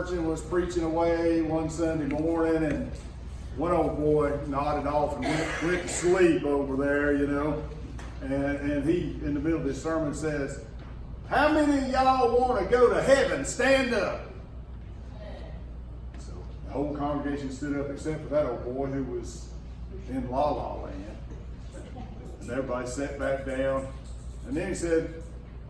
church and was preaching away one Sunday morning, and one old boy nodded off and went to sleep over there, you know. And he, in the middle of his sermon, says, "How many of y'all want to go to heaven? Stand up." So the whole congregation stood up except for that old boy who was in La La Land. And everybody sat back down. And then he said,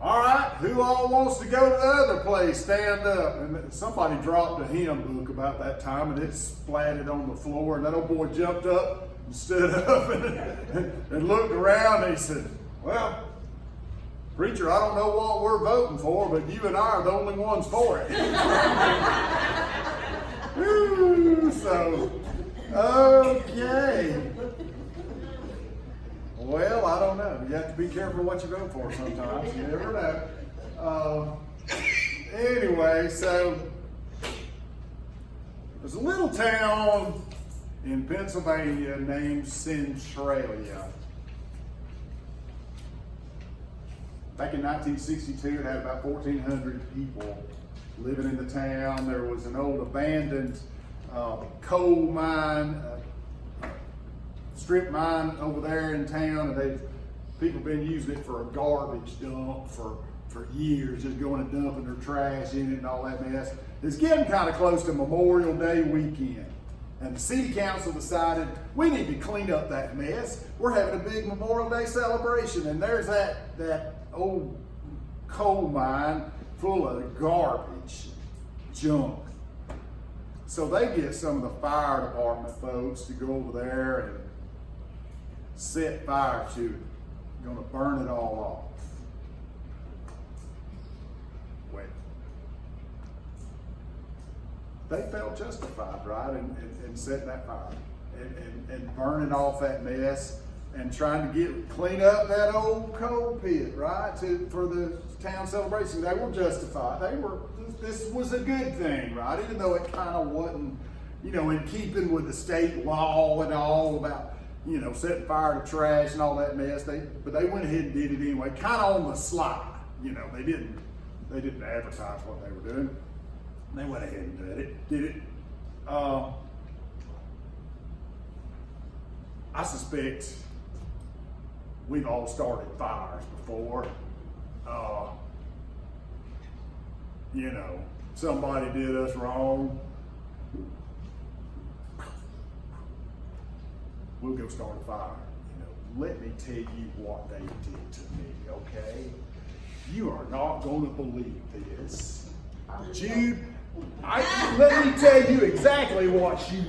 "All right, who all wants to go to the other place? Stand up." And somebody dropped a hymn book about that time, and it splattered on the floor. And that old boy jumped up and stood up and looked around, and he said, "Well, preacher, I don't know what we're voting for, but you and I are the only ones for it." Woo, so, okay. Well, I don't know. You have to be careful what you vote for sometimes. You never know. Anyway, so there's a little town in Pennsylvania named Centralia. Back in 1962, it had about 1,400 people living in the town. There was an old abandoned coal mine, strip mine over there in town, and people have been using it for a garbage dump for years, just going and dumping their trash in it and all that mess. It's getting kind of close to Memorial Day weekend, and the city council decided we need to clean up that mess. We're having a big Memorial Day celebration, and there's that old coal mine full of garbage, junk. So they get some of the fire department folks to go over there and set fire to it. Gonna burn it all off. Wait. They felt justified, right, in setting that fire and burning off that mess and trying to clean up that old coal pit, right, for the town celebration. They were justified. This was a good thing, right, even though it kind of wasn't, in keeping with the state law and all about, setting fire to trash and all that mess. But they went ahead and did it anyway, kind of on the sly. They didn't advertise what they were doing. They went ahead and did it. I suspect we've all started fires before. Somebody did us wrong. We'll go start a fire. Let me tell you what they did to me, okay? You are not going to believe this. Jude, let me tell you exactly what she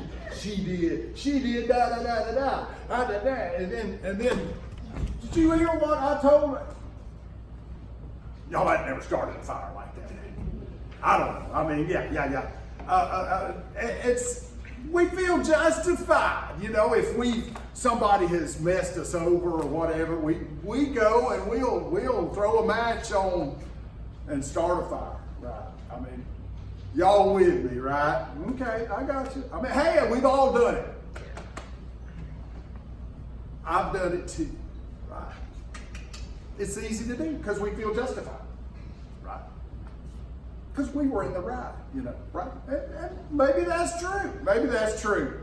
did. She did da da da da da da da da, and then did you hear what I told her? Y'all had never started a fire like that. I don't know. I mean, yeah. We feel justified, if somebody has messed us over or whatever, we go and we'll throw a match on and start a fire, right? I mean, y'all with me, right? Okay, I got you. I mean, hey, we've all done it. I've done it too, right? It's easy to do because we feel justified, right? Because we were in the right, right? And maybe that's true. Maybe that's true.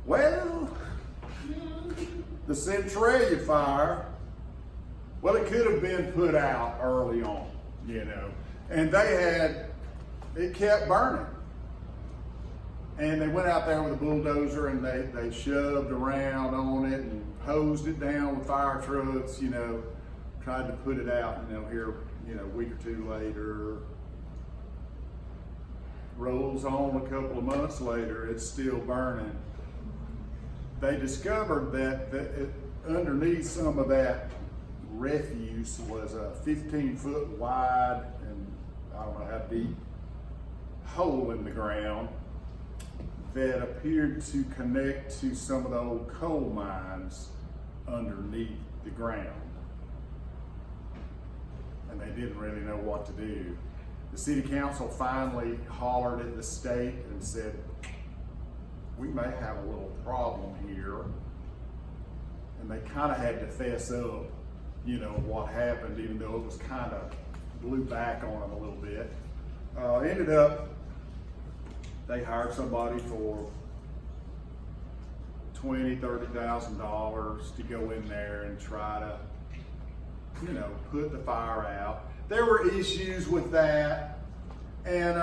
Well, the Centralia fire, it could have been put out early on, and it kept burning. And they went out there with a bulldozer and they shoved around on it and hosed it down with fire trucks, tried to put it out, here, a week or two later. Rolls on a couple of months later, it's still burning. They discovered that underneath some of that refuse was a 15-foot wide and I don't know how deep hole in the ground that appeared to connect to some of the old coal mines underneath the ground. And they didn't really know what to do. The city council finally hollered at the state and said, we may have a little problem here. And they kind of had to fess up, what happened, even though it was kind of blew back on them a little bit. Ended up, they hired somebody for $20,000-$30,000 to go in there and try to, put the fire out. There were issues with that, and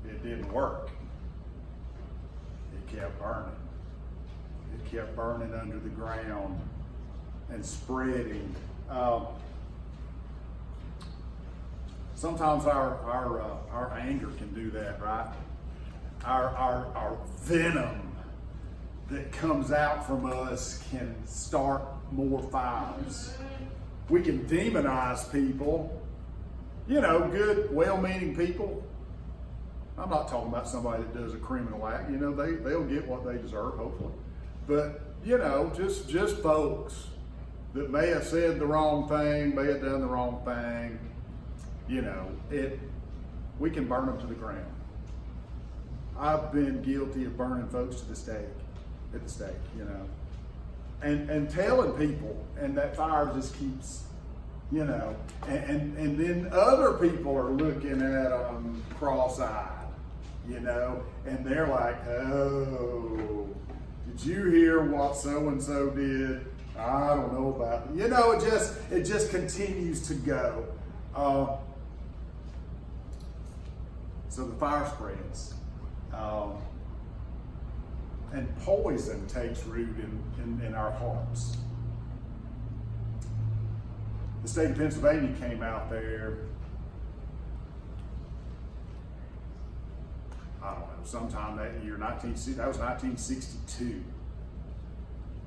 it didn't work. It kept burning. It kept burning under the ground and spreading. Sometimes our anger can do that, right? Our venom that comes out from us can start more fires. We can demonize people, good, well-meaning people. I'm not talking about somebody that does a criminal act. They'll get what they deserve, hopefully. But, just folks that may have said the wrong thing, may have done the wrong thing, we can burn them to the ground. I've been guilty of burning folks to the stake, and telling people, and that fire just keeps, and then other people are looking at them cross-eyed, and they're like, oh, did you hear what so-and-so did? I don't know about it. It just continues to go. So the fire spreads. And poison takes root in our hearts. The state of Pennsylvania came out there, I don't know, sometime that year, that was 1962.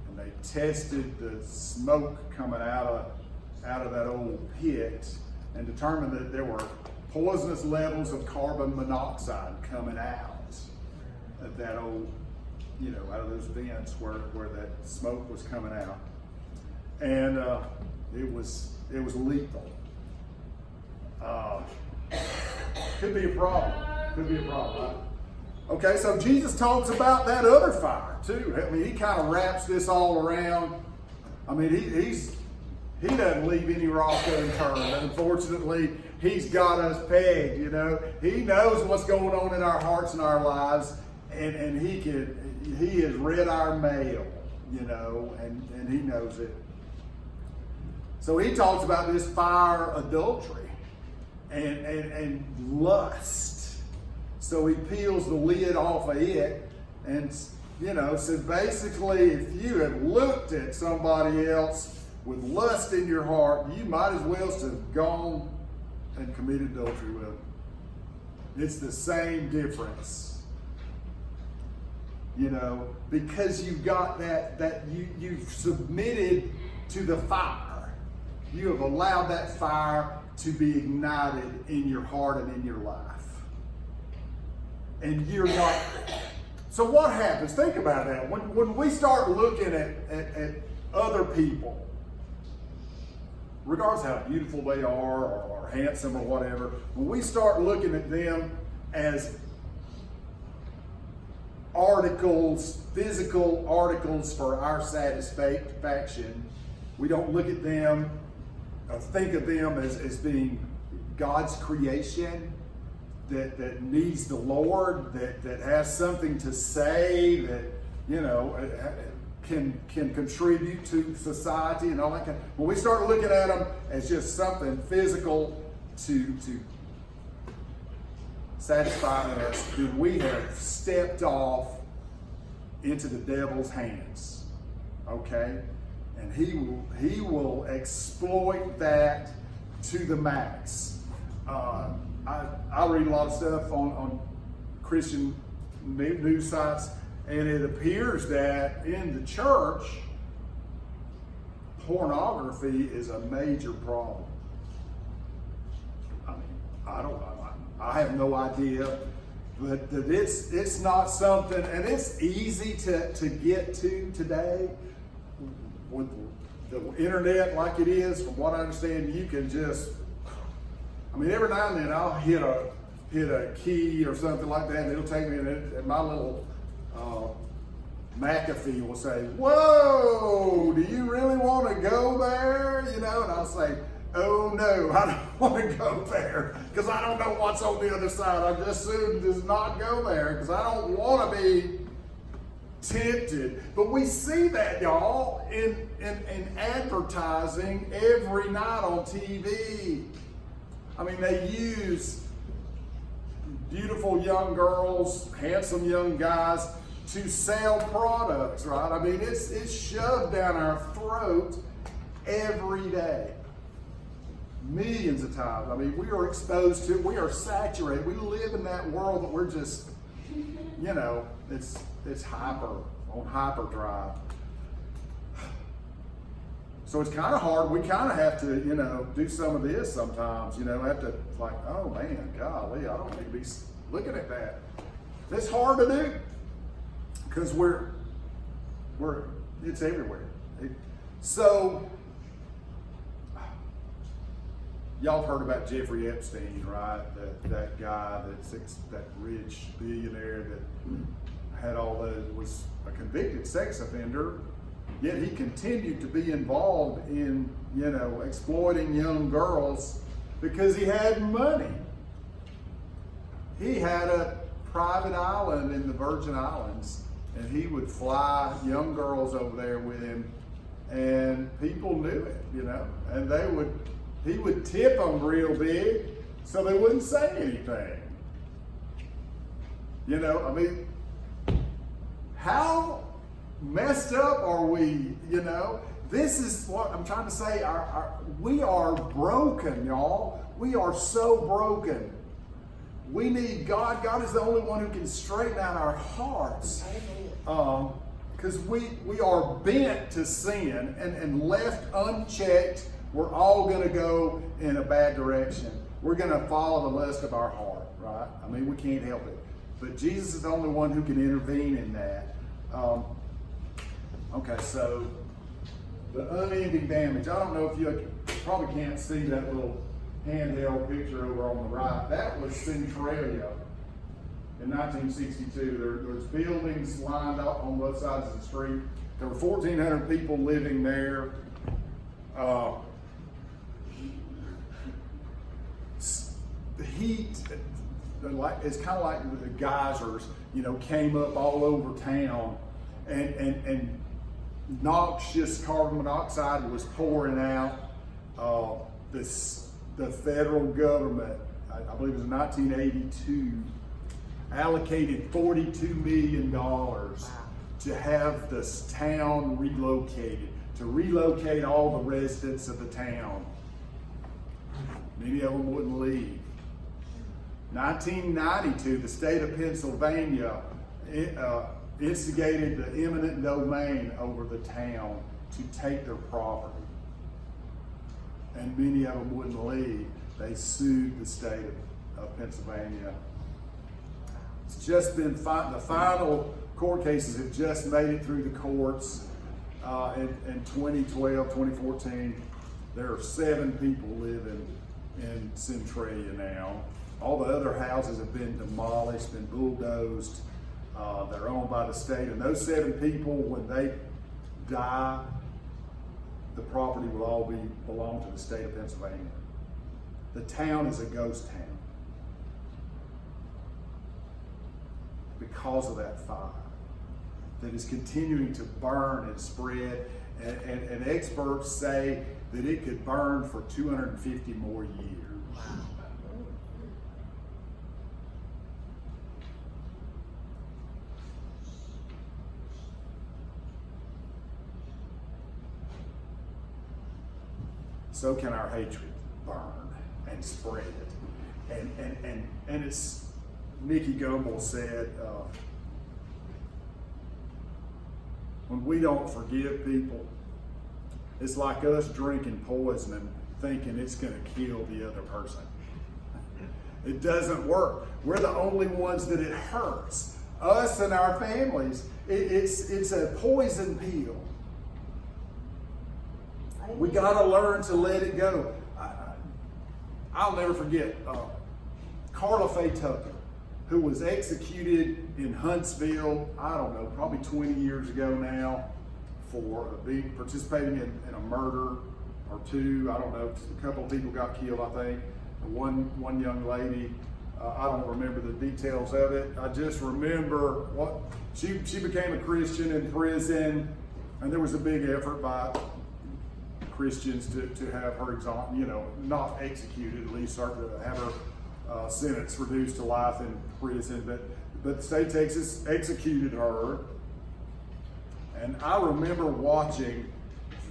And they tested the smoke coming out of that old pit and determined that there were poisonous levels of carbon monoxide coming out of that old, out of those vents where that smoke was coming out. And it was lethal. Could be a problem. Right? Okay, so Jesus talks about that other fire too. He kind of wraps this all around. He doesn't leave any rock unturned. Unfortunately, he's got us pegged, He knows what's going on in our hearts and our lives, and he has read our mail, and he knows it. So he talks about this fire, adultery, and lust. So he peels the lid off of it, and says basically, if you have looked at somebody else with lust in your heart, you might as well have gone and committed adultery with them. It's the same difference. Because you've got that you've submitted to the fire. You have allowed that fire to be ignited in your heart and in your life. And you're not. So what happens? Think about that. When we start looking at other people, regardless of how beautiful they are or handsome or whatever, when we start looking at them as articles, physical articles for our satisfaction, we don't look at them or think of them as being God's creation that needs the Lord, that has something to say, that can contribute to society and all that kind of. When we start looking at them as just something physical to satisfy us, then we have stepped off into the devil's hands. Okay? And he will exploit that to the max. I read a lot of stuff on Christian news sites, and it appears that in the church, pornography is a major problem. I have no idea, but that it's not something, and it's easy to get to today with the internet like it is. From what I understand, you can just, every now and then I'll hit a key or something like that, and it'll take me, and my little McAfee will say, whoa, do you really want to go there? You know, and I'll say, oh no, I don't want to go there because I don't know what's on the other side. I just soon does not go there because I don't want to be tempted. But we see that, y'all, in advertising every night on TV. I mean, they use beautiful young girls, handsome young guys to sell products, right? I mean, it's shoved down our throat every day. Millions of times. I mean, we are exposed to it. We are saturated. We live in that world that we're just, you know, it's on hyperdrive. So it's kind of hard. We kind of have to, you know, do some of this sometimes. You know, have to like, oh man, golly, I don't need to be looking at that. It's hard to do because it's everywhere. So y'all have heard about Jeffrey Epstein, right? That guy that rich billionaire that had was a convicted sex offender. Yet he continued to be involved in, you know, exploiting young girls because he had money. He had a private island in the Virgin Islands, and he would fly young girls over there with him, and people knew it, you know, and he would tip them real big so they wouldn't say anything. You know, I mean, how messed up are we, you know? This is what I'm trying to say. We are broken, y'all. We are so broken. We need God. God is the only one who can straighten out our hearts. Because we are bent to sin, and left unchecked, we're all going to go in a bad direction. We're going to follow the lust of our heart, right? I mean, we can't help it. But Jesus is the only one who can intervene in that. Okay, so the unending damage. I don't know if you probably can't see that little handheld picture over on the right. That was Centralia in 1962. There's buildings lined up on both sides of the street. There were 1,400 people living there. The heat, it's kind of like the geysers, you know, came up all over town, and noxious carbon monoxide was pouring out. The federal government, I believe it was in 1982, allocated $42 million to have this town relocated, to relocate all the residents of the town. Many of them wouldn't leave. 1992, the state of Pennsylvania instigated the eminent domain over the town to take their property. And many of them wouldn't leave. They sued the state of Pennsylvania. It's just been, the final court cases have just made it through the courts. In 2012, 2014, there are 7 people living in Centralia now. All the other houses have been demolished, been bulldozed. They're owned by the state. And those 7 people, when they die, the property will all belong to the state of Pennsylvania. The town is a ghost town because of that fire that is continuing to burn and spread. And experts say that it could burn for 250 more years. Wow. So can our hatred burn and spread. And it's, Nicky Gumbel said, when we don't forgive people, it's like us drinking poison and thinking it's going to kill the other person. It doesn't work. We're the only ones that it hurts. Us and our families, it's a poison pill. We got to learn to let it go. I'll never forget Carla Faye Tucker, who was executed in Huntsville, I don't know, probably 20 years ago now, for participating in a murder or two. I don't know, a couple of people got killed, I think. One young lady, I don't remember the details of it. I just remember she became a Christian in prison, and there was a big effort by Christians to have her not executed, at least start to have her sentence reduced to life in prison. But the state of Texas executed her, and I remember watching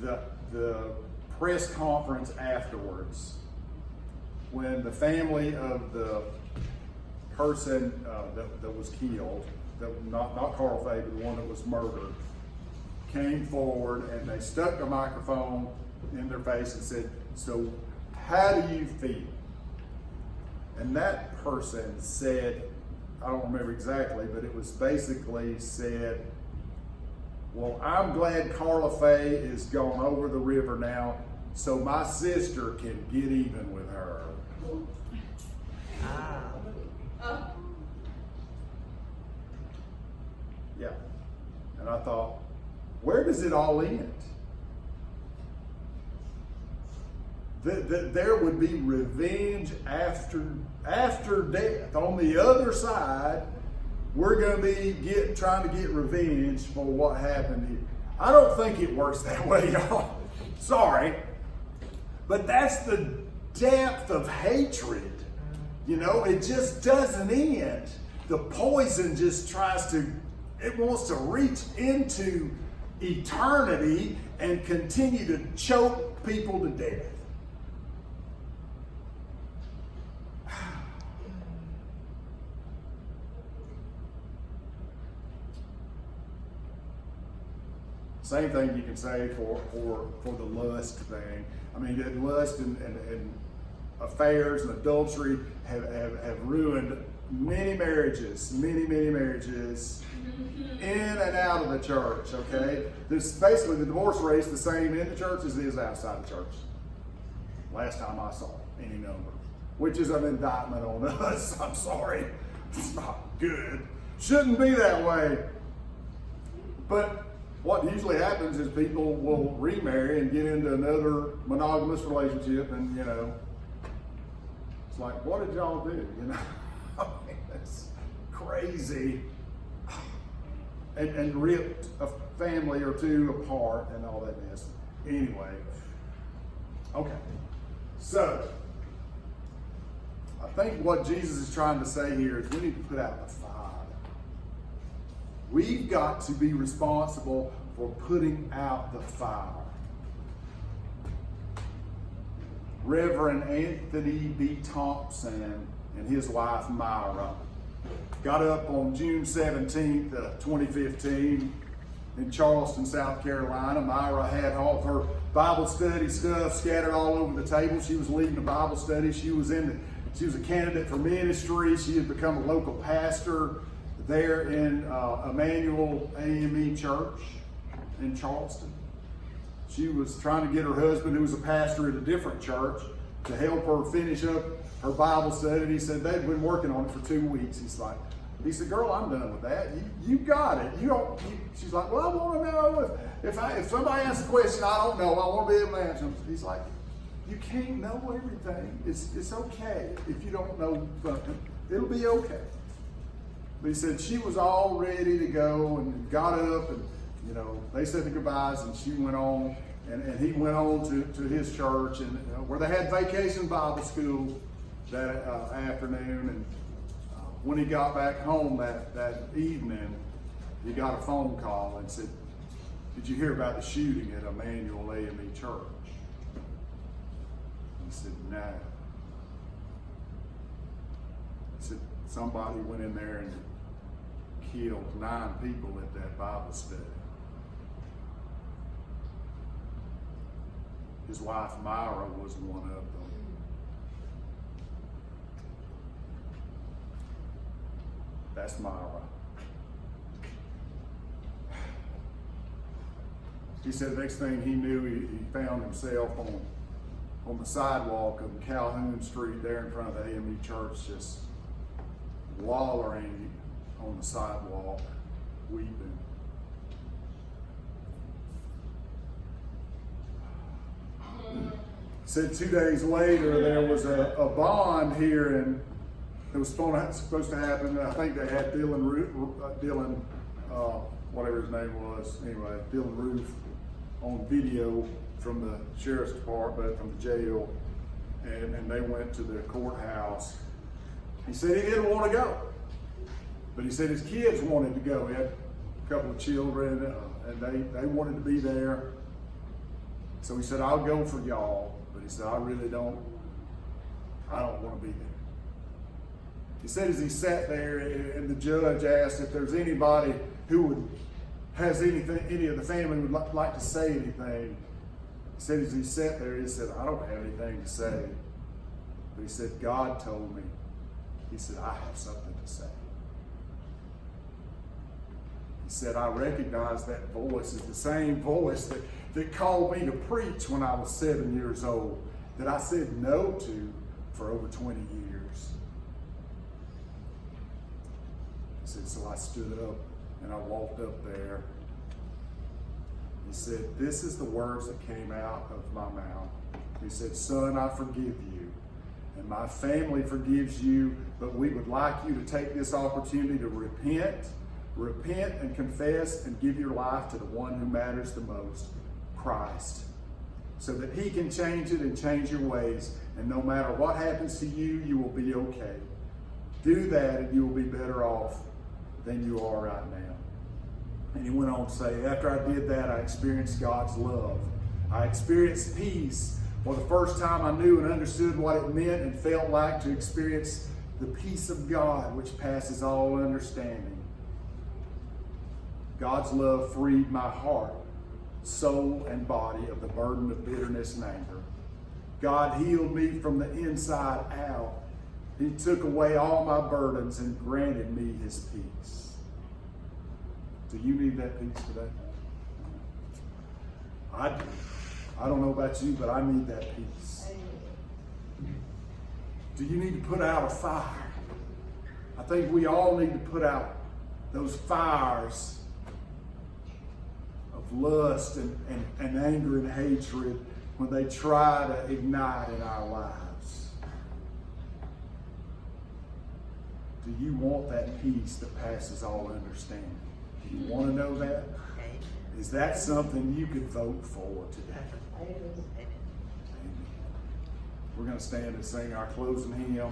the press conference afterwards when the family of the person that was killed, not Carl Fay, but the one that was murdered, came forward, and they stuck a microphone in their face and said, "So how do you feel?" And that person said, I don't remember exactly, but it was basically said, "Well, I'm glad Carla Fay is gone over the river now, so my sister can get even with her." Yeah. And I thought, where does it all end? That there would be revenge after death. On the other side, we're going to be trying to get revenge for what happened here. I don't think it works that way, y'all. Sorry. But that's the depth of hatred. It just doesn't end. The poison just it wants to reach into eternity and continue to choke people to death. Same thing you can say for the lust thing. I mean, that lust and affairs and adultery have ruined many marriages in and out of the church, okay? Basically, the divorce rate is the same in the church as it is outside the church. Last time I saw any number, which is an indictment on us. I'm sorry. It's not good. Shouldn't be that way. But what usually happens is people will remarry and get into another monogamous relationship, and it's like, what did y'all do? I mean, it's crazy. And ripped a family or two apart and all that mess. Anyway, okay. So, I think what Jesus is trying to say here is we need to put out the fire. We've got to be responsible for putting out the fire. Reverend Anthony B. Thompson and his wife Myra got up on June 17th, 2015 in Charleston, South Carolina. Myra had all of her Bible study stuff scattered all over the table. She was leading a Bible study. She was a candidate for ministry. She had become a local pastor there in Emmanuel AME Church in Charleston. She was trying to get her husband, who was a pastor at a different church, to help her finish up her Bible study. And he said they'd been working on it for 2 weeks. He said, "Girl, I'm done with that. You got it. She's like, "Well, I want to know if somebody asks a question I don't know, I want to be able to answer them." He's like, "You can't know everything. It's okay if you don't know something. It'll be okay." But he said she was all ready to go and got up, and they said the goodbyes, and she went on, and he went on to his church, and where they had vacation Bible school that afternoon. And when he got back home that evening, he got a phone call and said, "Did you hear about the shooting at Emmanuel AME Church?" He said, "No." He said, "Somebody went in there and killed 9 people at that Bible study." His wife Myra was one of them. That's Myra. He said the next thing he knew, he found himself on the sidewalk of Calhoun Street there in front of the AME Church, just wallowing on the sidewalk, weeping. Said 2 days later there was a bond here, and it was supposed to happen. I think they had Dylan, whatever his name was, anyway, Dylan Roof on video from the sheriff's department, from the jail, and they went to the courthouse. He said he didn't want to go, but he said his kids wanted to go. He had a couple of children, and they wanted to be there. So he said, I'll go for y'all, but he said, I don't want to be there. He said as he sat there, and the judge asked if there's anybody who has anything, any of the family would like to say anything. He said as he sat there, he said, I don't have anything to say. But he said, God told me. He said, I have something to say. He said, I recognize that voice is the same voice that called me to preach when I was 7 years old, that I said no to for over 20 years. He said, so I stood up and I walked up there. He said, this is the words that came out of my mouth. He said, son, I forgive you, and my family forgives you, but we would like you to take this opportunity to repent and confess and give your life to the one who matters the most, Christ, so that he can change it and change your ways. And no matter what happens to you, you will be okay. Do that and you will be better off than you are right now. And he went on to say, after I did that, I experienced God's love. I experienced peace for the first time. I knew and understood what it meant and felt like to experience the peace of God, which passes all understanding. God's love freed my heart, soul, and body of the burden of bitterness and anger. God healed me from the inside out. He took away all my burdens and granted me his peace. Do you need that peace today? I do. I don't know about you, but I need that peace. Do you need to put out a fire? I think we all need to put out those fires of lust and anger and hatred when they try to ignite in our lives. Do you want that peace that passes all understanding? Do you want to know that? Is that something you could vote for today? Amen. We're going to stand and sing our closing hymn.